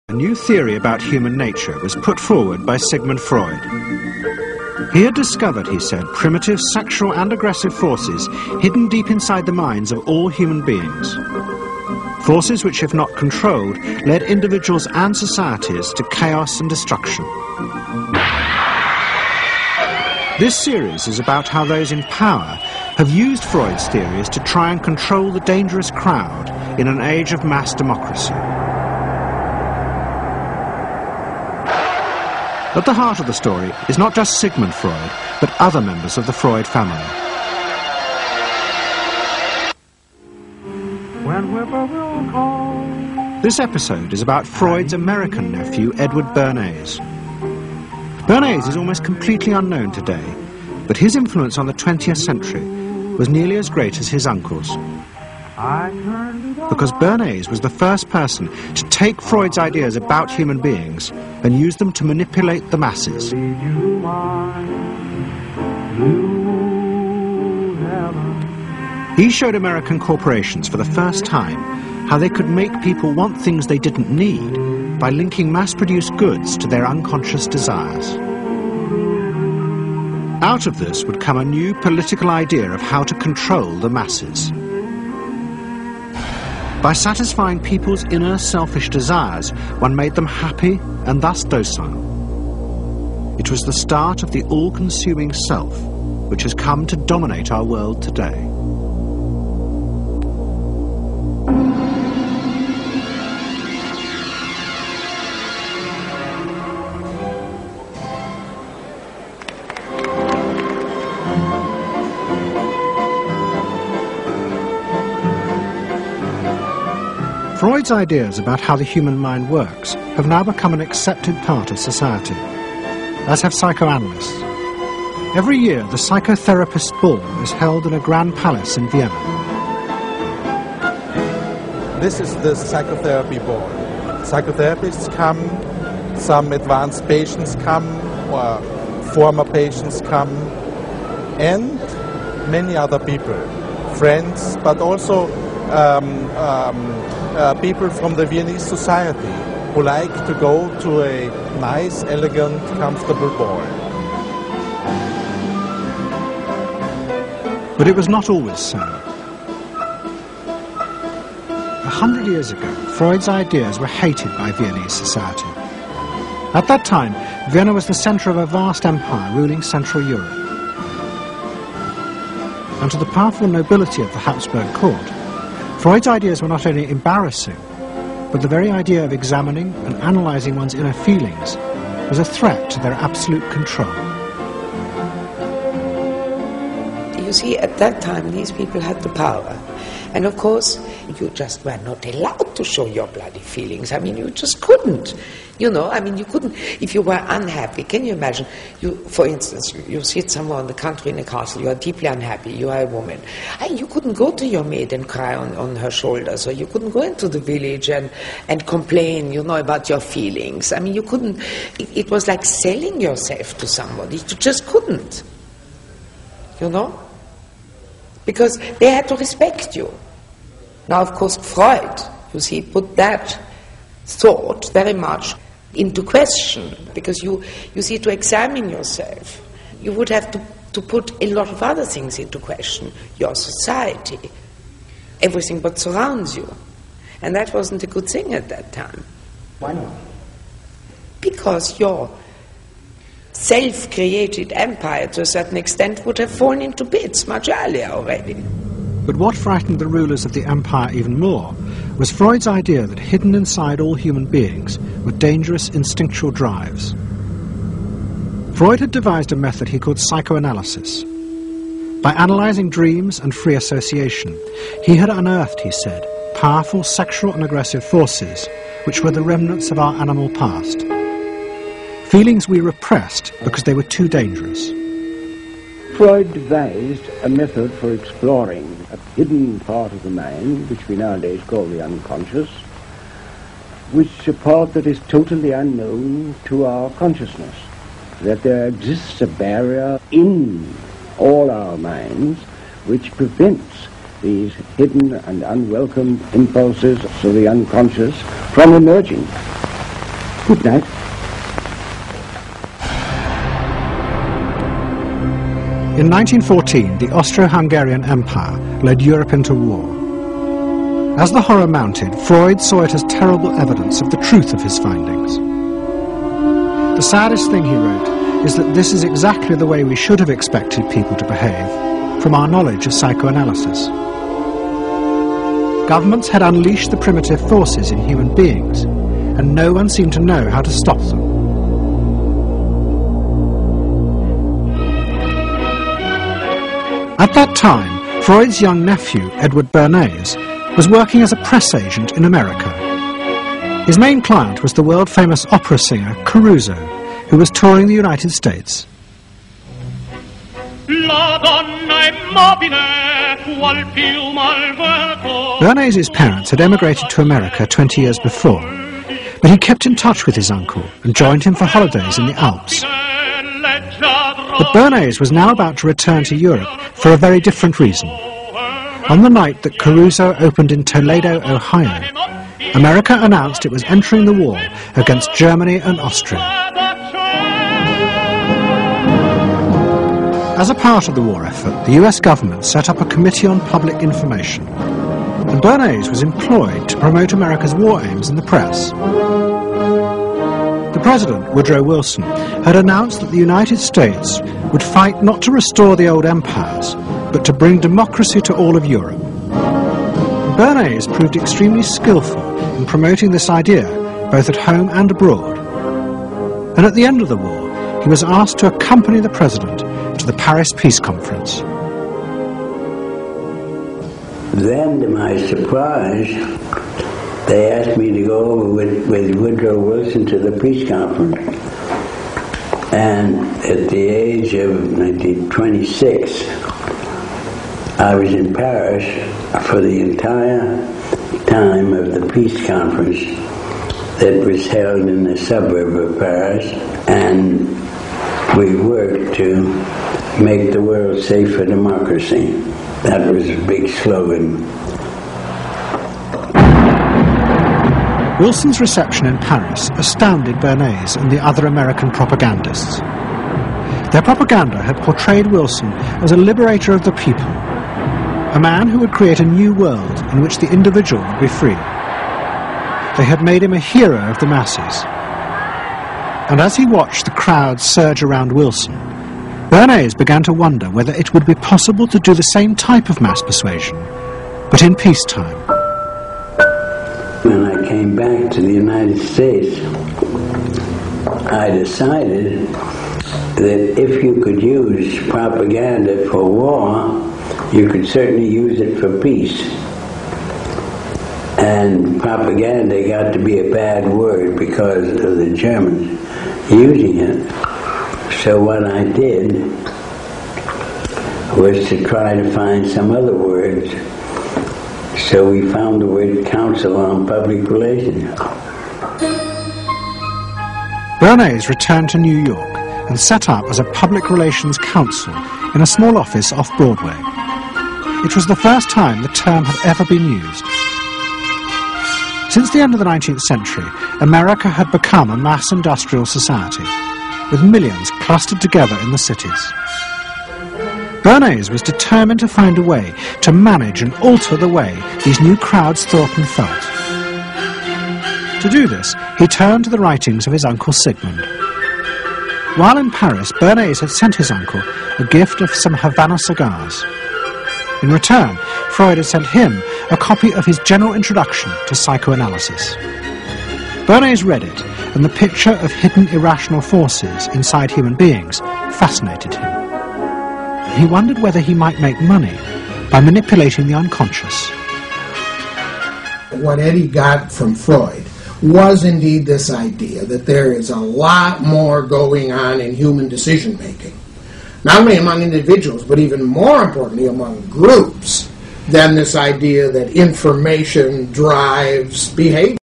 A new theory about human nature was put forward by Sigmund Freud. He had discovered, he said, primitive sexual and aggressive forces hidden deep inside the minds of all human beings. Forces which, if not controlled, led individuals and societies to chaos and destruction. This series is about how those in power have used Freud's theories to try and control the dangerous crowd in an age of mass democracy. At the heart of the story is not just Sigmund Freud, but other members of the Freud family. This episode is about Freud's American nephew, Edward Bernays. Bernays is almost completely unknown today, but his influence on the 20th century was nearly as great as his uncle's. Because Bernays was the first person to take Freud's ideas about human beings and use them to manipulate the masses. He showed American corporations for the first time how they could make people want things they didn't need by linking mass-produced goods to their unconscious desires. Out of this would come a new political idea of how to control the masses. By satisfying people's inner selfish desires, one made them happy and thus docile. It was the start of the all-consuming self, which has come to dominate our world today. Freud's ideas about how the human mind works have now become an accepted part of society, as have psychoanalysts. Every year, the psychotherapist ball is held in a grand palace in Vienna. This is the psychotherapy ball. Psychotherapists come, some advanced patients come, or former patients come, and many other people, friends, but also people from the Viennese society who like to go to a nice, elegant, comfortable ball. But it was not always so. 100 years ago, Freud's ideas were hated by Viennese society. At that time, Vienna was the centre of a vast empire ruling Central Europe. And to the powerful nobility of the Habsburg court, Freud's ideas were not only embarrassing, but the very idea of examining and analysing one's inner feelings was a threat to their absolute control. You see, at that time, these people had the power. And of course, you just were not allowed to show your bloody feelings. I mean, you just couldn't. You know, I mean, you couldn't. If you were unhappy, can you imagine? You, for instance, you sit somewhere in the country in a castle, you are deeply unhappy, you are a woman. And you couldn't go to your maid and cry on her shoulders, or you couldn't go into the village and complain, you know, about your feelings. I mean, you couldn't. It was like selling yourself to somebody. You just couldn't. You know? Because they had to respect you. Now, of course, Freud, you see, put that thought very much into question, because you see, to examine yourself, you would have to put a lot of other things into question. Your society, everything what surrounds you. And that wasn't a good thing at that time. Why not? Because your self-created empire, to a certain extent, would have fallen into bits much earlier already. But what frightened the rulers of the empire even more was Freud's idea that hidden inside all human beings were dangerous instinctual drives. Freud had devised a method he called psychoanalysis. By analysing dreams and free association, he had unearthed, he said, powerful sexual and aggressive forces which were the remnants of our animal past. Feelings we repressed because they were too dangerous. Freud devised a method for exploring a hidden part of the mind, which we nowadays call the unconscious, which is a part that is totally unknown to our consciousness, that there exists a barrier in all our minds which prevents these hidden and unwelcome impulses of the unconscious from emerging. Good night. In 1914, the Austro-Hungarian Empire led Europe into war. As the horror mounted, Freud saw it as terrible evidence of the truth of his findings. The saddest thing, he wrote, is that this is exactly the way we should have expected people to behave, from our knowledge of psychoanalysis. Governments had unleashed the primitive forces in human beings, and no one seemed to know how to stop them. At that time, Freud's young nephew, Edward Bernays, was working as a press agent in America. His main client was the world-famous opera singer Caruso, who was touring the United States. Bernays' parents had emigrated to America 20 years before, but he kept in touch with his uncle and joined him for holidays in the Alps. But Bernays was now about to return to Europe for a very different reason. On the night that Caruso opened in Toledo, Ohio, America announced it was entering the war against Germany and Austria. As a part of the war effort, the US government set up a Committee on Public Information, and Bernays was employed to promote America's war aims in the press. The President, Woodrow Wilson, had announced that the United States would fight not to restore the old empires, but to bring democracy to all of Europe. Bernays proved extremely skillful in promoting this idea, both at home and abroad. And at the end of the war, he was asked to accompany the President to the Paris Peace Conference. Then, to my surprise, they asked me to go over with Woodrow Wilson to the peace conference. And at the age of 26, I was in Paris for the entire time of the peace conference that was held in the suburb of Paris, and we worked to make the world safe for democracy. That was a big slogan. Wilson's reception in Paris astounded Bernays and the other American propagandists. Their propaganda had portrayed Wilson as a liberator of the people, a man who would create a new world in which the individual would be free. They had made him a hero of the masses. And as he watched the crowds surge around Wilson, Bernays began to wonder whether it would be possible to do the same type of mass persuasion, but in peacetime. When I came back to the United States, I decided that if you could use propaganda for war, you could certainly use it for peace. And propaganda got to be a bad word because of the Germans using it. So what I did was to try to find some other words. So we found the word Council on Public Relations. Bernays returned to New York and set up as a public relations counsel in a small office off Broadway. It was the first time the term had ever been used. Since the end of the 19th century, America had become a mass industrial society, with millions clustered together in the cities. Bernays was determined to find a way to manage and alter the way these new crowds thought and felt. To do this, he turned to the writings of his uncle Sigmund. While in Paris, Bernays had sent his uncle a gift of some Havana cigars. In return, Freud had sent him a copy of his general introduction to psychoanalysis. Bernays read it, and the picture of hidden irrational forces inside human beings fascinated him. He wondered whether he might make money by manipulating the unconscious. What Eddie got from Freud was indeed this idea that there is a lot more going on in human decision-making, not only among individuals, but even more importantly among groups, than this idea that information drives behavior.